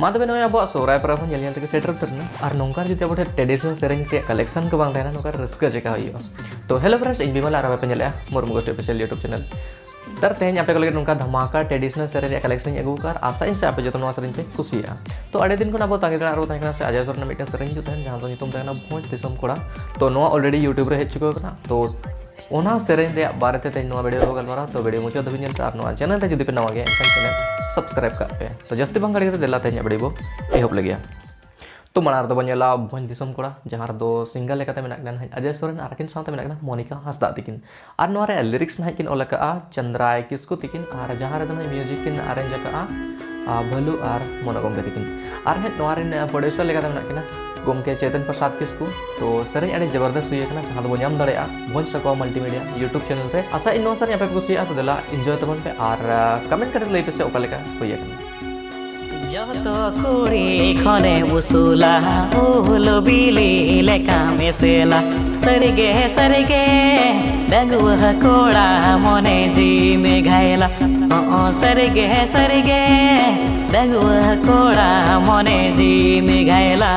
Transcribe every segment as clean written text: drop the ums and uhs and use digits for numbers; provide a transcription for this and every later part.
मा तबे नोय अब सोराय पर अपन जलियन तक सेटर तरना और नोंकार जुते अब ट्रेडिशनल सेरेंज के कलेक्शन को बांग तहना नोंकार रस्का चेका हुई तो हेलो फ्रेंड्स इन बिमल आरा पे जले मुर्मू गुस्टी ऑफिशियल यूट्यूब चैनल तर तेज आपे को नौका धमाका ट्रेडिशनल सेरेंज कलेक्शन अगूकार आशा से आपे जो सेरेंज पे कुसिया तो अड़े दिन को अब तांगे से अजय सर मिट्टन सेरेंज जो जहाँ तो नितुम भोज दिसम कोड़ा तो ऑलरेडी यूट्यूब रे हेज चुको तो ओना सेरेंज रे बारे ते तेज वीडियो गलमारा तो वीडियो मुझे दबी नेलते और चैनल रे जुदी पे नवा गया एनखान चैनल सब्सक्राइब कर पे तो जस्ती बांग गड़ी देला तेज वीडियो बो एहब लगे तो मनार दो बनेला भोज दिसम कोड़ा जहाँ दो सिंगल लेकाते मेना कना अजय सोरेन आरकिन सावते मेना कना मोनिका हंसदा तिकिन और नोरे लिरिक्स नाइ किन ओलका चंद्राय किसकु तिकिन और जहाँ रे म्यूजिक किन अरेंज का भलू और मोनगोमके तिकिन और नोरे प्रोड्यूसर लेकाते मेना कना गोमके चैतन प्रसाद किसकु तो सेरेंज अड़ी जबरदस्त हुई कना जहाँ दो नाम दड़ेया भोज सकवा मल्टीमीडिया यूट्यूब चैनल पे आशा इन सर यहाँ पे कुसिया तो देला एंजॉय तबन पे और कमेंट करके लई पे से ओका लेका हुई कना जतो कुड़ी खने बुसुला ओलो बिली लेका मेसेला सरगे डगुआ कोड़ा मोने जी में घायला सरगे डगुआ कोड़ा मोने जी में घायला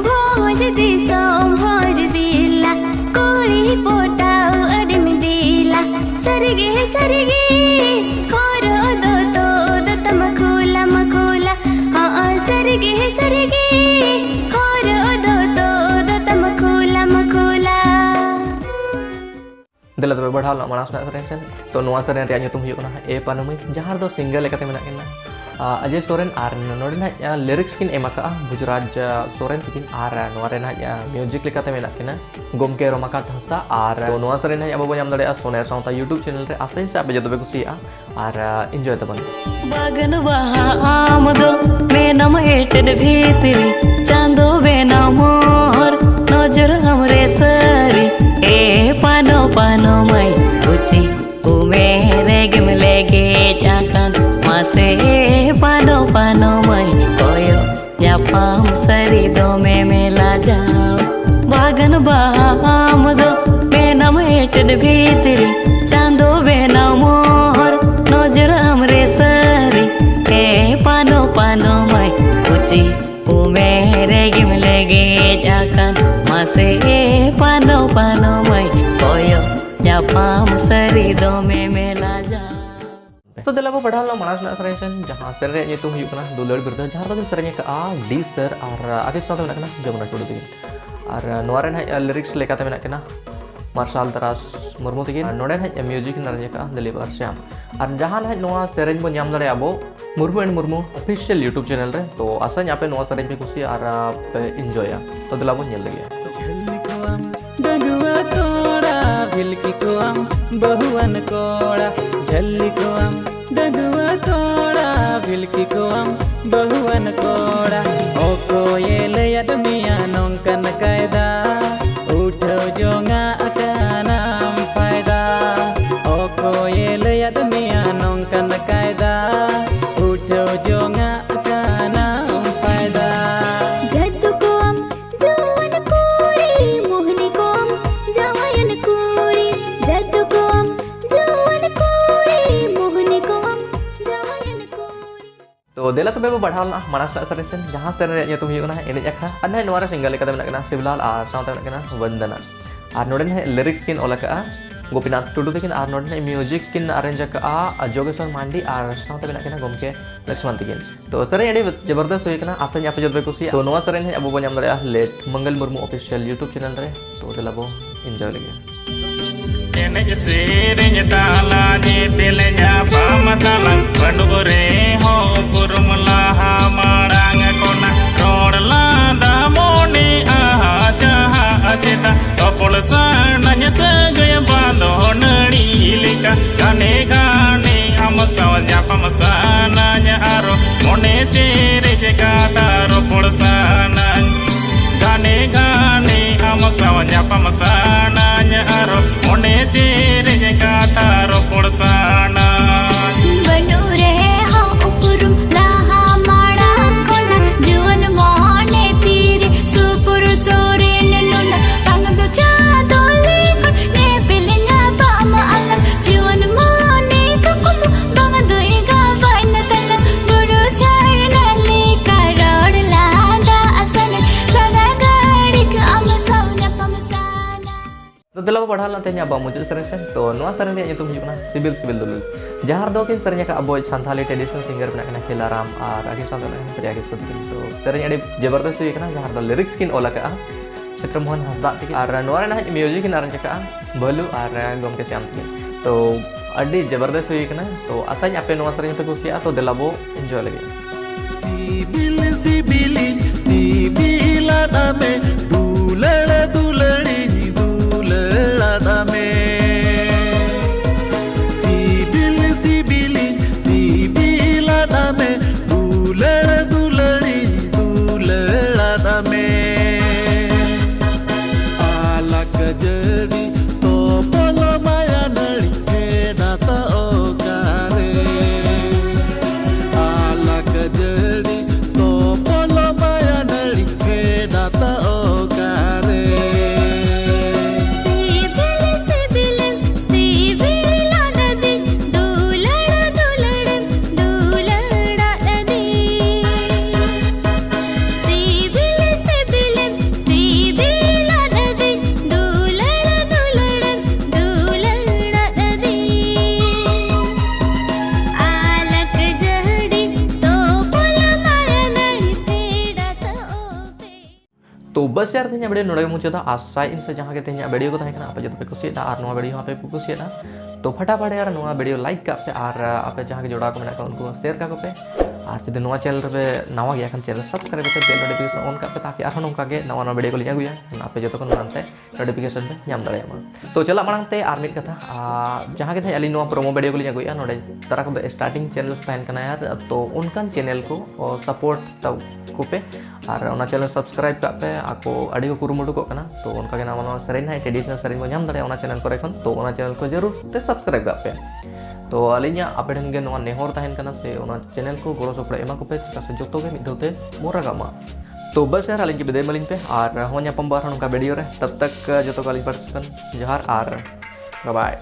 भोज दिसम भोज बिला कोड़ी पोटाऊ अडम दिला सरगे खोरो दो तम खुला मखुला सरगे खोरो दो तम खुला मखुला दिला तबे बढ़ा ला मनास ना सेरेंज तो नोआ सेरेंज रे nyutum हुई कना ए पानुमी जहाँ दो सिंगल लेकाते मेना कना अजय सोरेन और नोडे ना लिरिक्स किन एमाका भुजराज सोरेन तिकिन और नोरे ना म्यूजिक लेकाते मेना कना गोमके रोमाका हंसदा और नोआ सेरेंज अब बो नाम दड़े सोनेर सावता यूट्यूब चैनल रे आशा से आपे जतबे कुसिया और एंजॉय तबन बागन बहा आमदो मेनम एटन भीतरी चांदो बेना मोर नजर हमरे सरी ए पानो मई उची उमेरे गिम लेगे जाकन मासे पानो मई कोयो या पाम सरी दो में मेला जाओ बागन बहा आमदो मेनम एटन भीतरी चांदो बेना मोर नजर हमरे सरी ए पानो मई उची उमेरे गिम लेगे जाकन मासे पानो मई कोयो या पाम सरी दो में मेला जा तो दिला बढ़ा ला मनास ना सेरेंज जहाँ सेरेंज nyutum हुई कना दुलड़ बिरदा जहाँ तो सेरेंज का D.Sir और आगे साथ में कना जमुना टुडू तिकिन और नोरे ना लिरिक्स लेकाते मेना कना मार्शल तराश मुर्मू तिकिन नोडे ना म्यूजिक नरजे का दिलीप श्याम और जहाँ ना नोआ सेरेंज बो नाम दड़े आबो Murmu and Murmu official YouTube channel रे तो आशा यहाँ पे नोआ सेरेंज पे कुसी और एंजॉय तो दिला बो नेल लगे डगुआ कोड़ा भिलकी कोम बहुवन कोड़ा झल्ली कोम डगुआ कोड़ा भिलकी कोम बहुवन कोड़ा ओ कोयल यदमिया नोंकन कायदा उठो जोंगा अकानाम फायदा ओ कोयल यदमिया नोंकन कायदा उठो जोंगा अकानाम फायदा तो दिला तबे बढ़ा ला मनास ना सेरेंज जहाँ सेरेंज nyutum हुई कना एनेज अखा अन्ना नोरा सिंगल लेकाते मेना कना शिवलाल और सावते मेना कना वंदना और नोडे ना लिरिक्स किन ओलका गोपीनाथ टुडू तिकिन और नोडे ना म्यूजिक किन अरेंज का जोगेश्वर मांडी और सावते मेना कना गोमके लक्ष्मण तिकिन तो सेरेंज अड़ी जबरदस्त हुई कना आशा यहाँ पे जब कुसी तो नोआ सेरेंज अब बो नाम दड़े लेट मंगल मुर्मू ऑफिशियल यूट्यूब चैनल रे तो दिला बो एंजॉय लगे एनेज सेरेंज ताला जे दिलnya pamatalang pandugore ho kurumla ha marang kona rodla da moni aja ajeta topol sananya segaya balonari lika gane amasawanya pamasananya aro mone tere je kata ropol sananya gane amasawanya pamasananya aro mone tere je kata ropol sananya बनूरे हो उपरुम लाहा माड़ा कोना जीवन मोहने तीरे सुपुर सोरेन नुना पंगदो चादोले कोन ने पिलिंगा बामा अलग जीवन मोहने ककुम पंगदो इगा बाइन तला बुरु चारना लेका dela padahal nanti nya abang muncul Serenj to nuah Serenj dia itu hujung sibil dulu jahar do kin Serenj ka aboy Santali traditional singer pernah kena Khelaram ar agi Soban pernah Kisku to Serenj ada jabardast sih kena jahar do lyrics kin olah ka Chhuturam Hansdah tik ar nuah nah music kin ar ka Babulu ar Gomke Chaitan to adi jabardast sih kena to asanya apa nuah Serenj pe kusi atau dela bo enjoy lagi sibilada me dulada duladi dulada me sibilada me dulada duladi dulada me alak jadi to polo maya nari data okare alak jadi to polo maya nari data okare तो बस यार तेज video नोड़े मुझे आशा इनसे जहाँ के तेज video को तहना आप जो पे कुछ और नवा वीडियो आप कुछ तो फटाफट यार नवा वीडियो लाइक का पे और आप जहाँ के जोड़ा को मेना उनको शेयर का पे और जो नवा चैनल पे नवा गया चैनल सब्सक्राइब करते बेल नोटिफिकेशन ऑन करते ताकि और नौका के नवा नवा वीडियो को लिया गया आप जो मानते नोटिफिकेशन पे नाम दाड़ा तो चला मांगते और मिट कथा जहाँ के अली प्रोमो वीडियो को लिया गया नोड़े तारा को स्टार्टिंग चैनल तहन करना यार तो उनका चैनल को सपोर्ट को पे और उना चैनल सब्सक्राइब का पे आपको अड़ी को कुरुमुटु को करना तो उनका के नाम सेरेंज है ट्रेडिशनल सेरेंज को नाम दाड़ा चैनल को रेखन तो उना चैनल को जरूर ते सब्सक्राइब का पे तो अलिया आपे ठन के नवा नेहर तहन करना से उना चैनल को गोड़ो सपड़े एमा को पे से जोतो के मिदोते मोरा गामा तो बस यार अलिंग की विदाई मलिन पे और हो न्यापम बार उनका वीडियो रे तब तक जो तो काली पर्सन जोहार और बाय